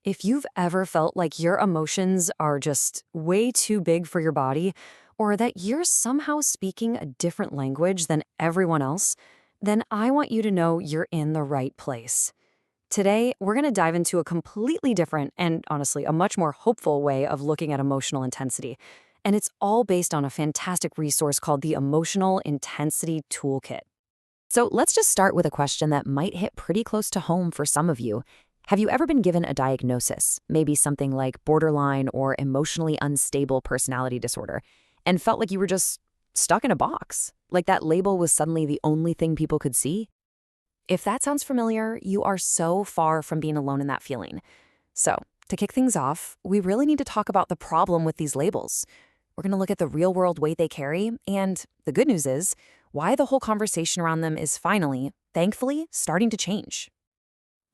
If you've ever felt like your emotions are just way too big for your body, or that you're somehow speaking a different language than everyone else, then I want you to know you're in the right place. Today, we're going to dive into a completely different and honestly, a much more hopeful way of looking at emotional intensity. And it's all based on a fantastic resource called the Emotional Intensity Toolkit. So let's just start with a question that might hit pretty close to home for some of you. Have you ever been given a diagnosis, maybe something like borderline or emotionally unstable personality disorder, and felt like you were just stuck in a box? Like that label was suddenly the only thing people could see? If that sounds familiar, you are so far from being alone in that feeling. So, to kick things off, we really need to talk about the problem with these labels. We're going to look at the real world weight they carry, and the good news is, why the whole conversation around them is finally, thankfully, starting to change.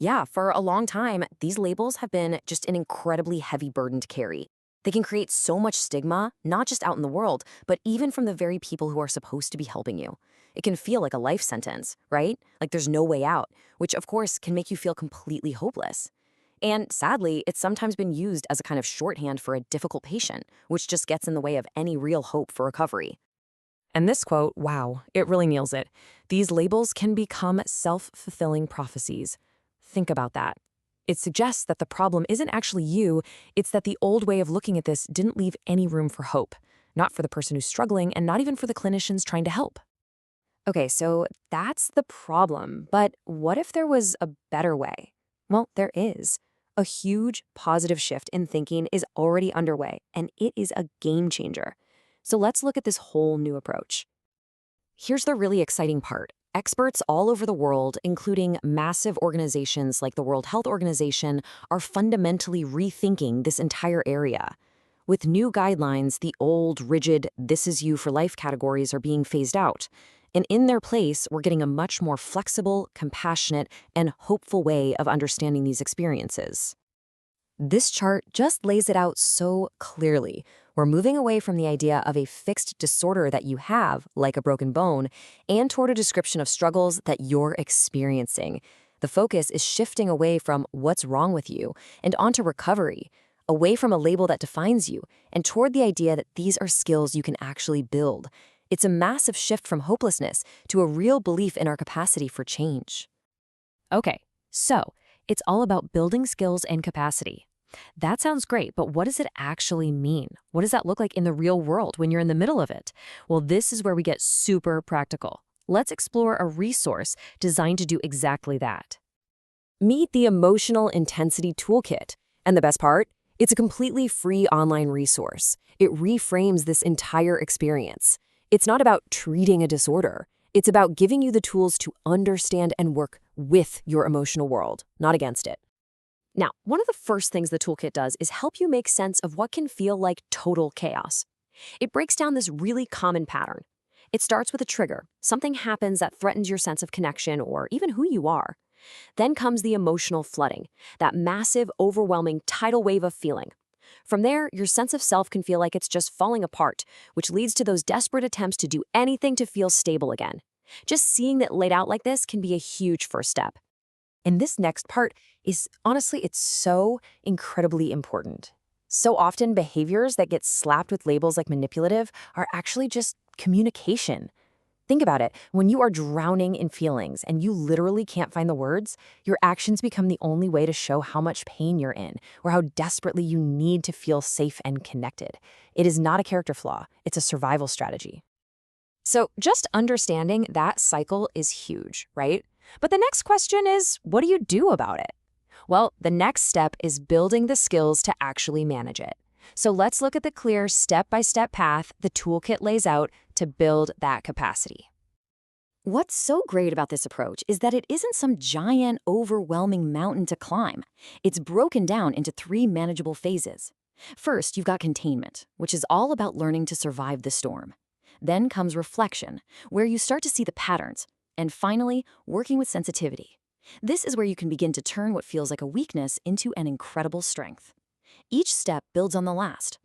Yeah, for a long time, these labels have been just an incredibly heavy burden to carry. They can create so much stigma, not just out in the world, but even from the very people who are supposed to be helping you. It can feel like a life sentence, right? Like there's no way out, which of course can make you feel completely hopeless. And sadly, it's sometimes been used as a kind of shorthand for a difficult patient, which just gets in the way of any real hope for recovery. And this quote, wow, it really nails it. These labels can become self-fulfilling prophecies. Think about that. It suggests that the problem isn't actually you, it's that the old way of looking at this didn't leave any room for hope. Not for the person who's struggling, and not even for the clinicians trying to help. Okay, so that's the problem. But what if there was a better way? Well, there is. A huge positive shift in thinking is already underway, and it is a game changer. So let's look at this whole new approach. Here's the really exciting part. Experts all over the world, including massive organizations like the World Health Organization, are fundamentally rethinking this entire area. With new guidelines, the old, rigid, this is you for life categories are being phased out. And in their place, we're getting a much more flexible, compassionate, and hopeful way of understanding these experiences. This chart just lays it out so clearly. We're moving away from the idea of a fixed disorder that you have, like a broken bone, and toward a description of struggles that you're experiencing. The focus is shifting away from what's wrong with you and onto recovery, away from a label that defines you, and toward the idea that these are skills you can actually build. It's a massive shift from hopelessness to a real belief in our capacity for change. Okay, so it's all about building skills and capacity. That sounds great, but what does it actually mean? What does that look like in the real world when you're in the middle of it? Well, this is where we get super practical. Let's explore a resource designed to do exactly that. Meet the Emotional Intensity Toolkit. And the best part? It's a completely free online resource. It reframes this entire experience. It's not about treating a disorder. It's about giving you the tools to understand and work with your emotional world, not against it. Now, one of the first things the toolkit does is help you make sense of what can feel like total chaos. It breaks down this really common pattern. It starts with a trigger. Something happens that threatens your sense of connection or even who you are. Then comes the emotional flooding, that massive, overwhelming tidal wave of feeling. From there, your sense of self can feel like it's just falling apart, which leads to those desperate attempts to do anything to feel stable again. Just seeing that laid out like this can be a huge first step. And this next part is, honestly, it's so incredibly important. So often, behaviors that get slapped with labels like manipulative are actually just communication. Think about it. When you are drowning in feelings and you literally can't find the words, your actions become the only way to show how much pain you're in or how desperately you need to feel safe and connected. It is not a character flaw. It's a survival strategy. So just understanding that cycle is huge, right? But the next question is, what do you do about it? Well, the next step is building the skills to actually manage it. So let's look at the clear step-by-step path the toolkit lays out to build that capacity. What's so great about this approach is that it isn't some giant, overwhelming mountain to climb. It's broken down into 3 manageable phases. First, you've got containment, which is all about learning to survive the storm. Then comes reflection, where you start to see the patterns. And finally, working with sensitivity. This is where you can begin to turn what feels like a weakness into an incredible strength. Each step builds on the last.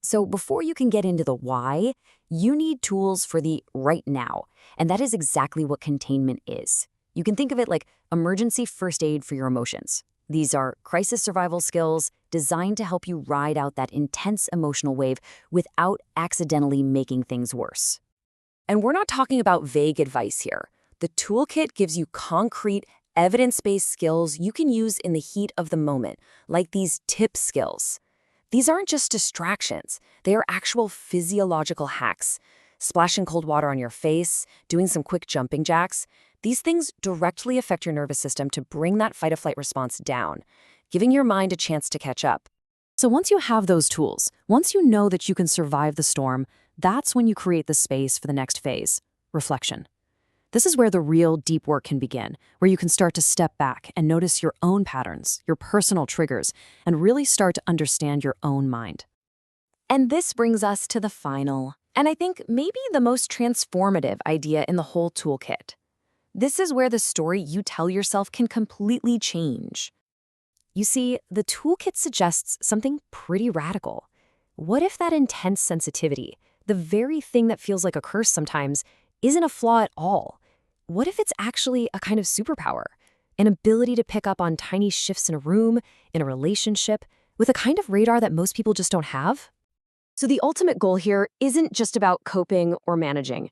So before you can get into the why, you need tools for the right now. And that is exactly what containment is. You can think of it like emergency first aid for your emotions. These are crisis survival skills designed to help you ride out that intense emotional wave without accidentally making things worse. And we're not talking about vague advice here. The toolkit gives you concrete, evidence-based skills you can use in the heat of the moment, like these tip skills. These aren't just distractions. They are actual physiological hacks. Splashing cold water on your face, doing some quick jumping jacks, these things directly affect your nervous system to bring that fight-or-flight response down, giving your mind a chance to catch up. So once you have those tools, once you know that you can survive the storm, that's when you create the space for the next phase, reflection. This is where the real deep work can begin, where you can start to step back and notice your own patterns, your personal triggers, and really start to understand your own mind. And this brings us to the final, and I think maybe the most transformative idea in the whole toolkit. This is where the story you tell yourself can completely change. You see, the toolkit suggests something pretty radical. What if that intense sensitivity, the very thing that feels like a curse sometimes, isn't a flaw at all? What if it's actually a kind of superpower? An ability to pick up on tiny shifts in a room, in a relationship, with a kind of radar that most people just don't have? So the ultimate goal here isn't just about coping or managing.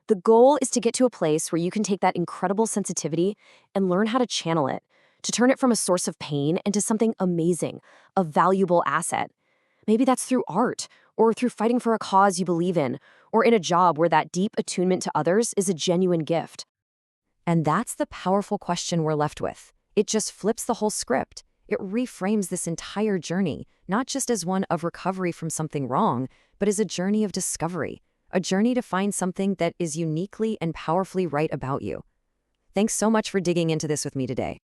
The goal is to get to a place where you can take that incredible sensitivity and learn how to channel it, to turn it from a source of pain into something amazing, a valuable asset. Maybe that's through art, or through fighting for a cause you believe in, or in a job where that deep attunement to others is a genuine gift. And that's the powerful question we're left with. It just flips the whole script. It reframes this entire journey, not just as one of recovery from something wrong, but as a journey of discovery, a journey to find something that is uniquely and powerfully right about you. Thanks so much for digging into this with me today.